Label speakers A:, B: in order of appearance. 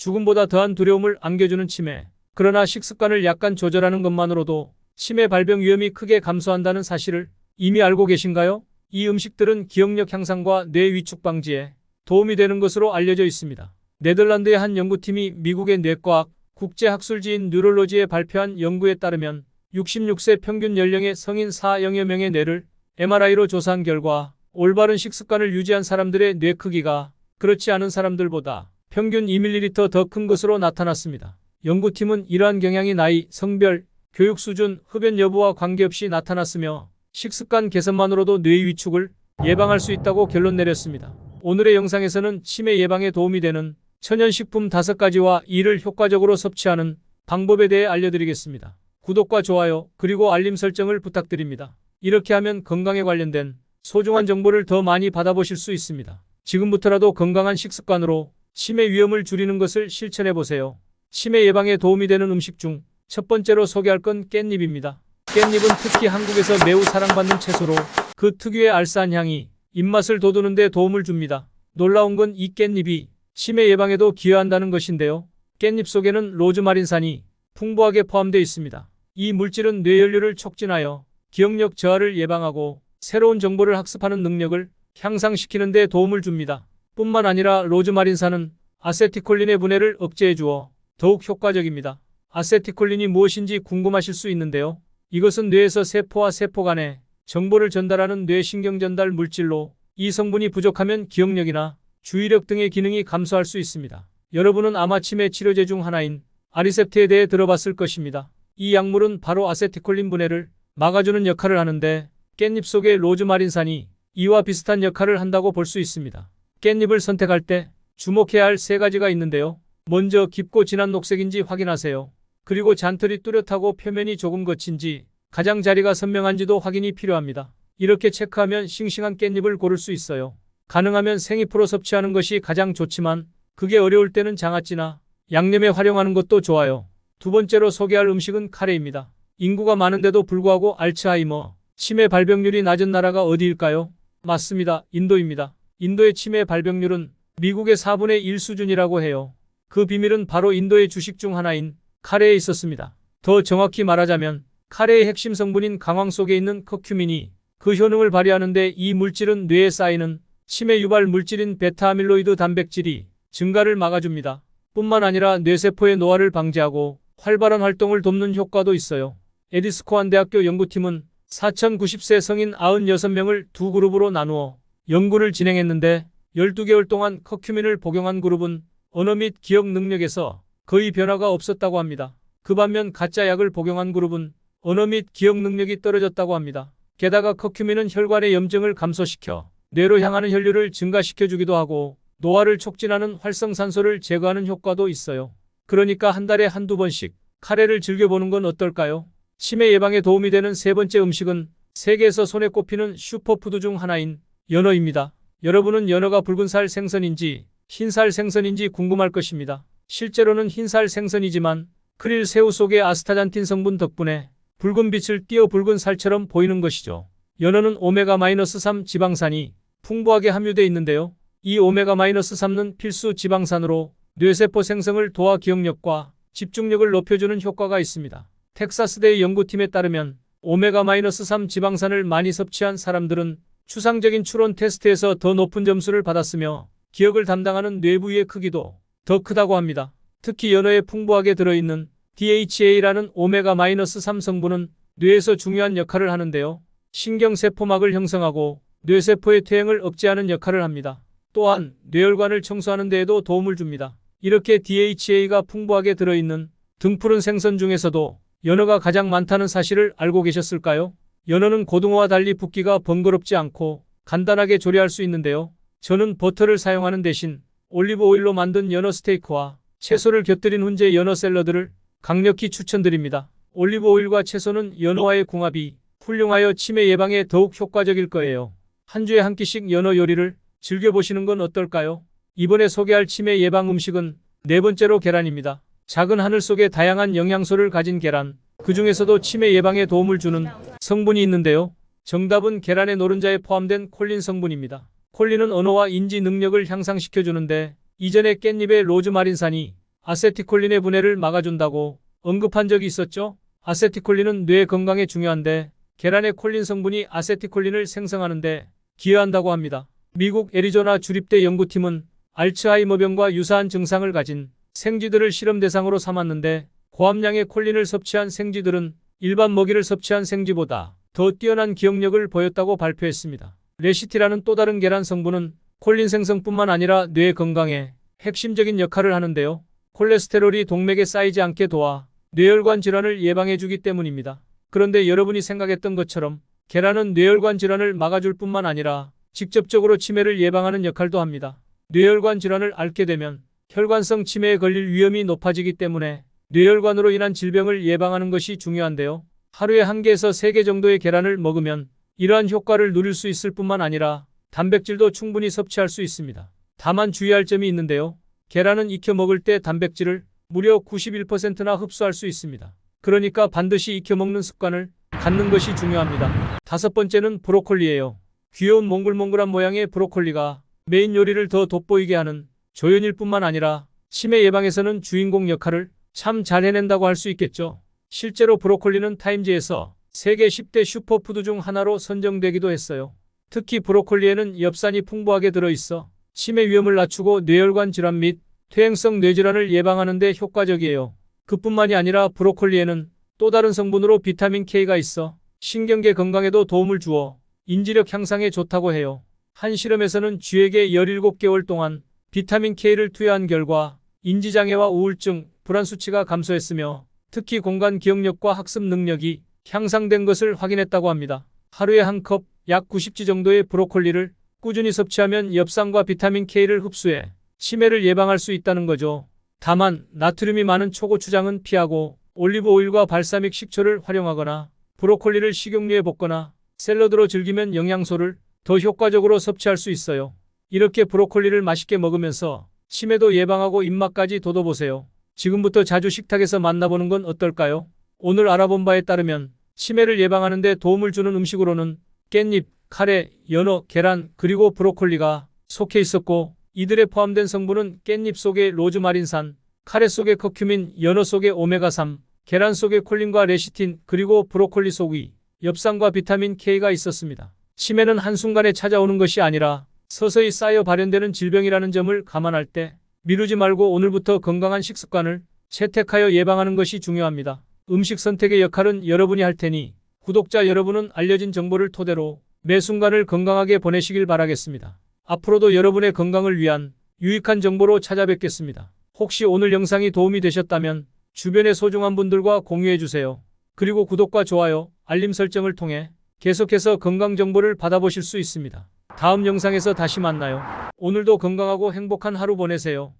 A: 죽음보다 더한 두려움을 안겨주는 치매. 그러나 식습관을 약간 조절하는 것만으로도 치매 발병 위험이 크게 감소한다는 사실을 이미 알고 계신가요? 이 음식들은 기억력 향상과 뇌 위축 방지에 도움이 되는 것으로 알려져 있습니다. 네덜란드의 한 연구팀이 미국의 뇌과학 국제학술지인 뉴럴로지에 발표한 연구에 따르면 66세 평균 연령의 성인 400여 명의 뇌를 MRI로 조사한 결과 올바른 식습관을 유지한 사람들의 뇌 크기가 그렇지 않은 사람들보다 평균 2ml 더 큰 것으로 나타났습니다. 연구팀은 이러한 경향이 나이, 성별, 교육 수준, 흡연 여부와 관계없이 나타났으며 식습관 개선만으로도 뇌 위축을 예방할 수 있다고 결론 내렸습니다. 오늘의 영상에서는 치매 예방에 도움이 되는 천연식품 5가지와 이를 효과적으로 섭취하는 방법에 대해 알려드리겠습니다. 구독과 좋아요 그리고 알림 설정을 부탁드립니다. 이렇게 하면 건강에 관련된 소중한 정보를 더 많이 받아보실 수 있습니다. 지금부터라도 건강한 식습관으로 치매 위험을 줄이는 것을 실천해보세요. 치매 예방에 도움이 되는 음식 중 첫 번째로 소개할 건 깻잎입니다. 깻잎은 특히 한국에서 매우 사랑받는 채소로 그 특유의 알싸한 향이 입맛을 돋우는 데 도움을 줍니다. 놀라운 건 이 깻잎이 치매 예방에도 기여한다는 것인데요. 깻잎 속에는 로즈마린산이 풍부하게 포함되어 있습니다. 이 물질은 뇌연료를 촉진하여 기억력 저하를 예방하고 새로운 정보를 학습하는 능력을 향상시키는 데 도움을 줍니다. 뿐만 아니라 로즈마린산은 아세티콜린의 분해를 억제해 주어 더욱 효과적입니다. 아세티콜린이 무엇인지 궁금하실 수 있는데요. 이것은 뇌에서 세포와 세포 간에 정보를 전달하는 뇌신경 전달 물질로 이 성분이 부족하면 기억력이나 주의력 등의 기능이 감소할 수 있습니다. 여러분은 아마 치매 치료제 중 하나인 아리셉트에 대해 들어봤을 것입니다. 이 약물은 바로 아세티콜린 분해를 막아주는 역할을 하는데 깻잎 속의 로즈마린산이 이와 비슷한 역할을 한다고 볼 수 있습니다. 깻잎을 선택할 때 주목해야 할 3가지가 있는데요. 먼저 깊고 진한 녹색인지 확인하세요. 그리고 잔털이 뚜렷하고 표면이 조금 거친지 가장자리가 선명한지도 확인이 필요합니다. 이렇게 체크하면 싱싱한 깻잎을 고를 수 있어요. 가능하면 생잎으로 섭취하는 것이 가장 좋지만 그게 어려울 때는 장아찌나 양념에 활용하는 것도 좋아요. 두 번째로 소개할 음식은 카레입니다. 인구가 많은데도 불구하고 알츠하이머, 치매 발병률이 낮은 나라가 어디일까요? 맞습니다. 인도입니다. 인도의 치매 발병률은 미국의 4분의 1 수준이라고 해요. 그 비밀은 바로 인도의 주식 중 하나인 카레에 있었습니다. 더 정확히 말하자면 카레의 핵심 성분인 강황 속에 있는 커큐민이 그 효능을 발휘하는데 이 물질은 뇌에 쌓이는 치매 유발 물질인 베타아밀로이드 단백질이 증가를 막아줍니다. 뿐만 아니라 뇌세포의 노화를 방지하고 활발한 활동을 돕는 효과도 있어요. 에디스코안 대학교 연구팀은 4,090세 성인 96명을 두 그룹으로 나누어 연구를 진행했는데 12개월 동안 커큐민을 복용한 그룹은 언어 및 기억 능력에서 거의 변화가 없었다고 합니다. 그 반면 가짜 약을 복용한 그룹은 언어 및 기억 능력이 떨어졌다고 합니다. 게다가 커큐민은 혈관의 염증을 감소시켜 뇌로 향하는 혈류를 증가시켜주기도 하고 노화를 촉진하는 활성산소를 제거하는 효과도 있어요. 그러니까 한 달에 한두 번씩 카레를 즐겨보는 건 어떨까요? 치매 예방에 도움이 되는 3번째 음식은 세계에서 손에 꼽히는 슈퍼푸드 중 하나인 연어입니다. 여러분은 연어가 붉은살 생선인지 흰살 생선인지 궁금할 것입니다. 실제로는 흰살 생선이지만 크릴 새우 속의 아스타잔틴 성분 덕분에 붉은 빛을 띠어 붉은 살처럼 보이는 것이죠. 연어는 오메가-3 지방산이 풍부하게 함유되어 있는데요. 이 오메가-3는 필수 지방산으로 뇌세포 생성을 도와 기억력과 집중력을 높여주는 효과가 있습니다. 텍사스대의 연구팀에 따르면 오메가-3 지방산을 많이 섭취한 사람들은 추상적인 추론 테스트에서 더 높은 점수를 받았으며 기억을 담당하는 뇌 부위의 크기도 더 크다고 합니다. 특히 연어에 풍부하게 들어있는 DHA라는 오메가-3 성분은 뇌에서 중요한 역할을 하는데요. 신경세포막을 형성하고 뇌세포의 퇴행을 억제하는 역할을 합니다. 또한 뇌혈관을 청소하는 데에도 도움을 줍니다. 이렇게 DHA가 풍부하게 들어있는 등푸른 생선 중에서도 연어가 가장 많다는 사실을 알고 계셨을까요? 연어는 고등어와 달리 붓기가 번거롭지 않고 간단하게 조리할 수 있는데요. 저는 버터를 사용하는 대신 올리브 오일로 만든 연어 스테이크와 채소를 곁들인 훈제 연어 샐러드를 강력히 추천드립니다. 올리브 오일과 채소는 연어와의 궁합이 훌륭하여 치매 예방에 더욱 효과적일 거예요. 한 주에 한 끼씩 연어 요리를 즐겨보시는 건 어떨까요? 이번에 소개할 치매 예방 음식은 4번째로 계란입니다. 작은 하늘 속에 다양한 영양소를 가진 계란, 그 중에서도 치매 예방에 도움을 주는 성분이 있는데요. 정답은 계란의 노른자에 포함된 콜린 성분입니다. 콜린은 언어와 인지 능력을 향상시켜주는데 이전에 깻잎의 로즈마린산이 아세티콜린의 분해를 막아준다고 언급한 적이 있었죠. 아세티콜린은 뇌 건강에 중요한데 계란의 콜린 성분이 아세티콜린을 생성하는데 기여한다고 합니다. 미국 애리조나 주립대 연구팀은 알츠하이머병과 유사한 증상을 가진 생쥐들을 실험 대상으로 삼았는데 고함량의 콜린을 섭취한 생쥐들은 일반 먹이를 섭취한 생쥐보다 더 뛰어난 기억력을 보였다고 발표했습니다. 레시티라는 또 다른 계란 성분은 콜린 생성뿐만 아니라 뇌 건강에 핵심적인 역할을 하는데요. 콜레스테롤이 동맥에 쌓이지 않게 도와 뇌혈관 질환을 예방해주기 때문입니다. 그런데 여러분이 생각했던 것처럼 계란은 뇌혈관 질환을 막아줄 뿐만 아니라 직접적으로 치매를 예방하는 역할도 합니다. 뇌혈관 질환을 앓게 되면 혈관성 치매에 걸릴 위험이 높아지기 때문에 뇌혈관으로 인한 질병을 예방하는 것이 중요한데요. 하루에 1개에서 3개 정도의 계란을 먹으면 이러한 효과를 누릴 수 있을 뿐만 아니라 단백질도 충분히 섭취할 수 있습니다. 다만 주의할 점이 있는데요. 계란은 익혀 먹을 때 단백질을 무려 91%나 흡수할 수 있습니다. 그러니까 반드시 익혀 먹는 습관을 갖는 것이 중요합니다. 5번째는 브로콜리예요. 귀여운 몽글몽글한 모양의 브로콜리가 메인 요리를 더 돋보이게 하는 조연일 뿐만 아니라 치매 예방에서는 주인공 역할을 참 잘 해낸다고 할 수 있겠죠. 실제로 브로콜리는 타임지에서 세계 10대 슈퍼푸드 중 하나로 선정되기도 했어요. 특히 브로콜리에는 엽산이 풍부하게 들어있어 치매 위험을 낮추고 뇌혈관 질환 및 퇴행성 뇌질환을 예방하는 데 효과적이에요. 그뿐만이 아니라 브로콜리에는 또 다른 성분으로 비타민 K가 있어 신경계 건강에도 도움을 주어 인지력 향상에 좋다고 해요. 한 실험에서는 쥐에게 17개월 동안 비타민 K를 투여한 결과 인지장애와 우울증, 불안 수치가 감소했으며 특히 공간 기억력과 학습 능력이 향상된 것을 확인했다고 합니다. 하루에 한 컵, 약 90지 정도의 브로콜리를 꾸준히 섭취하면 엽산과 비타민 K를 흡수해 치매를 예방할 수 있다는 거죠. 다만 나트륨이 많은 초고추장은 피하고 올리브 오일과 발사믹 식초를 활용하거나 브로콜리를 식용유에 볶거나 샐러드로 즐기면 영양소를 더 효과적으로 섭취할 수 있어요. 이렇게 브로콜리를 맛있게 먹으면서 치매도 예방하고 입맛까지 돋워보세요. 지금부터 자주 식탁에서 만나보는 건 어떨까요? 오늘 알아본 바에 따르면 치매를 예방하는 데 도움을 주는 음식으로는 깻잎, 카레, 연어, 계란, 그리고 브로콜리가 속해 있었고 이들에 포함된 성분은 깻잎 속의 로즈마린산, 카레 속의 커큐민, 연어 속의 오메가3, 계란 속의 콜린과 레시틴, 그리고 브로콜리 속의 엽산과 비타민 K가 있었습니다. 치매는 한순간에 찾아오는 것이 아니라 서서히 쌓여 발현되는 질병이라는 점을 감안할 때 미루지 말고 오늘부터 건강한 식습관을 채택하여 예방하는 것이 중요합니다. 음식 선택의 역할은 여러분이 할 테니 구독자 여러분은 알려진 정보를 토대로 매 순간을 건강하게 보내시길 바라겠습니다. 앞으로도 여러분의 건강을 위한 유익한 정보로 찾아뵙겠습니다. 혹시 오늘 영상이 도움이 되셨다면 주변의 소중한 분들과 공유해주세요. 그리고 구독과 좋아요, 알림 설정을 통해 계속해서 건강 정보를 받아보실 수 있습니다. 다음 영상에서 다시 만나요. 오늘도 건강하고 행복한 하루 보내세요.